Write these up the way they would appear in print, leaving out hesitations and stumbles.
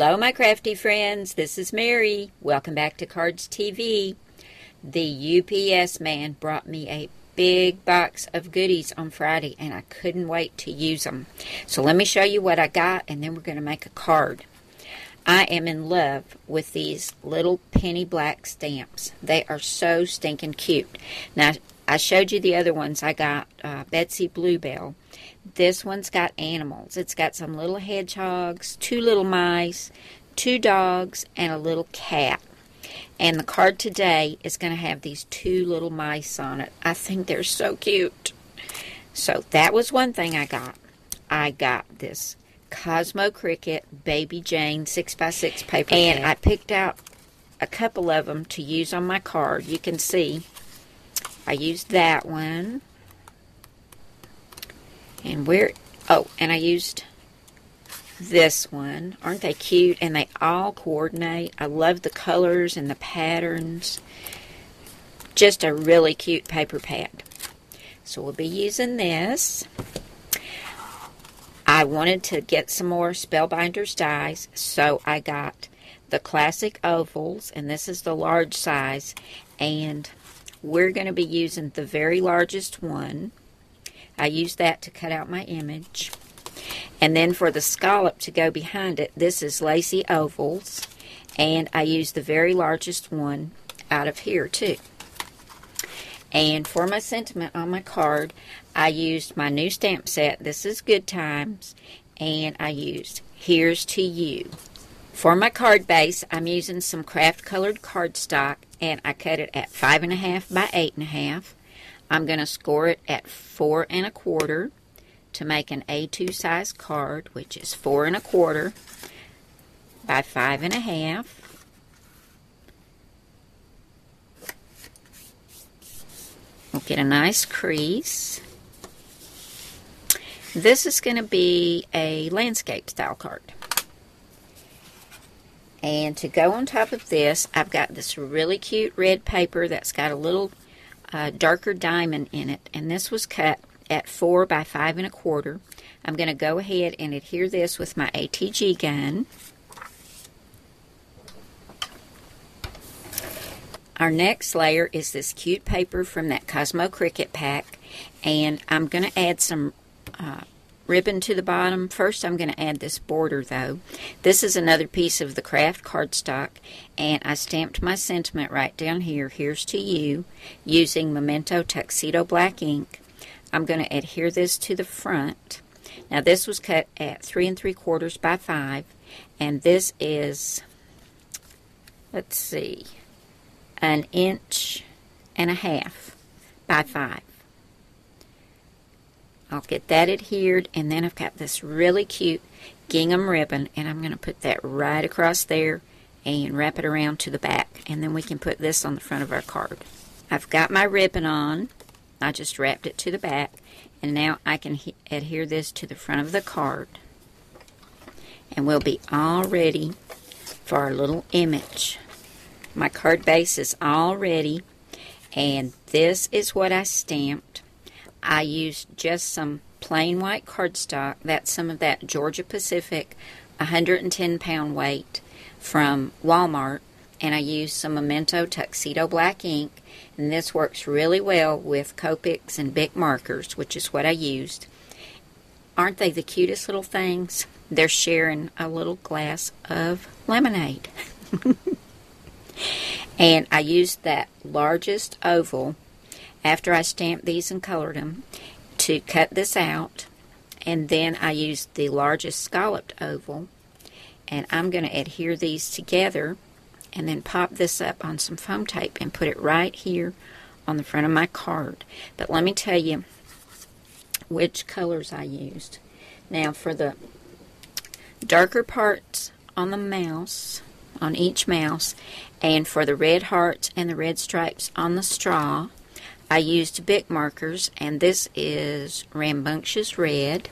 Hello, my crafty friends. This is Mary. Welcome back to Cardz TV. The UPS man brought me a big box of goodies on Friday, and I couldn't wait to use them. So let me show you what I got, and then we're going to make a card. I am in love with these little penny black stamps. They are so stinking cute. Now, I showed you the other ones. I got Betsy Bluebell. This one's got animals. It's got some little hedgehogs, 2 little mice, 2 dogs, and a little cat. And the card today is going to have these 2 little mice on it. I think they're so cute. So that was one thing I got. I got this Cosmo Cricket Baby Jane 6x6 paper and I picked out a couple of them to use on my card. You can see I used that one. And and I used this one. Aren't they cute? And they all coordinate. I love the colors and the patterns. Just a really cute paper pad. So we'll be using this. I wanted to get some more Spellbinders dies, so I got the classic ovals, and this is the large size, and we're going to be using the very largest one. I used that to cut out my image. And then for the scallop to go behind it, this is Lacy Ovals. And I used the very largest one out of here too. And for my sentiment on my card, I used my new stamp set. This is Good Times. And I used Here's to You. For my card base, I'm using some craft colored cardstock. And I cut it at 5.5 by 8.5. I'm going to score it at 4 1/4 to make an A2 size card, which is 4 1/4 by 5.5. We'll get a nice crease. This is going to be a landscape style card. And to go on top of this, I've got this really cute red paper that's got a little darker diamond in it, and this was cut at 4 by 5 1/4. I'm going to go ahead and adhere this with my ATG gun. Our next layer is this cute paper from that Cosmo Cricket pack, and I'm going to add some ribbon to the bottom. First, I'm going to add this border, though. This is another piece of the craft cardstock, and I stamped my sentiment right down here, Here's to You, using Memento Tuxedo Black ink. I'm going to adhere this to the front. Now, this was cut at 3 3/4 by 5, and this is, let's see, 1.5 inches by 5. I'll get that adhered, and then I've got this really cute gingham ribbon, and I'm going to put that right across there and wrap it around to the back, and then we can put this on the front of our card. I've got my ribbon on. I just wrapped it to the back, and now I can adhere this to the front of the card, and we'll be all ready for our little image. My card base is all ready, and this is what I stamped. I used just some plain white cardstock. That's some of that Georgia Pacific 110-pound weight from Walmart. And I used some Memento Tuxedo Black ink. And this works really well with Copics and Bic markers, which is what I used. Aren't they the cutest little things? They're sharing a little glass of lemonade. And I used that largest oval after I stamped these and colored them to cut this out, and then I used the largest scalloped oval, and I'm going to adhere these together and then pop this up on some foam tape and put it right here on the front of my card. But let me tell you which colors I used. Now, for the darker parts on the mouse, on each mouse, and for the red hearts and the red stripes on the straw, I used Bic markers, and this is Rambunctious Red.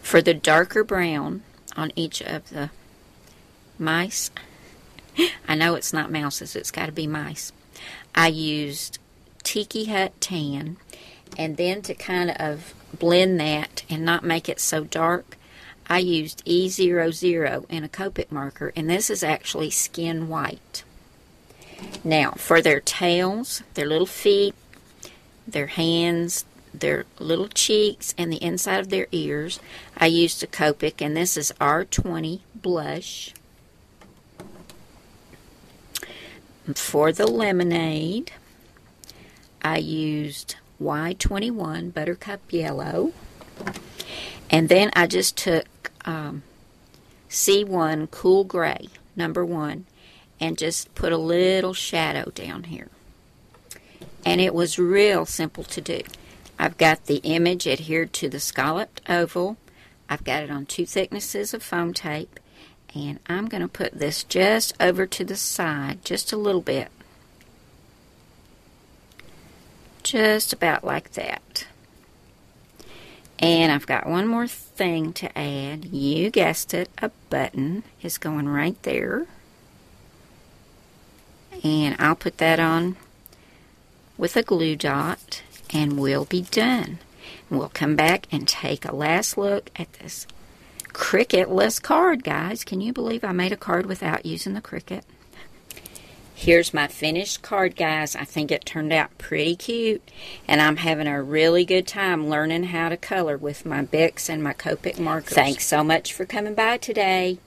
For the darker brown on each of the mice, I know it's not mouses, it's got to be mice, I used Tiki Hut Tan, and then to kind of blend that and not make it so dark, I used E00 in a Copic marker, and this is actually skin white. Now, for their tails, their little feet, their hands, their little cheeks, and the inside of their ears, I used a Copic, and this is R20 blush. For the lemonade, I used Y21 Buttercup Yellow. And then I just took C1 Cool Gray, number 1, and just put a little shadow down here. And it was real simple to do. I've got the image adhered to the scalloped oval. I've got it on 2 thicknesses of foam tape. And I'm going to put this just over to the side, just a little bit. Just about like that. And I've got one more thing to add. You guessed it, a button is going right there. And I'll put that on with a glue dot, and we'll be done. And we'll come back and take a last look at this Cricut-less card, guys. Can you believe I made a card without using the Cricut? Here's my finished card, guys. I think it turned out pretty cute, and I'm having a really good time learning how to color with my Bics and my Copic markers. Thanks so much for coming by today.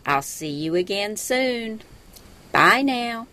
I'll see you again soon. Bye now.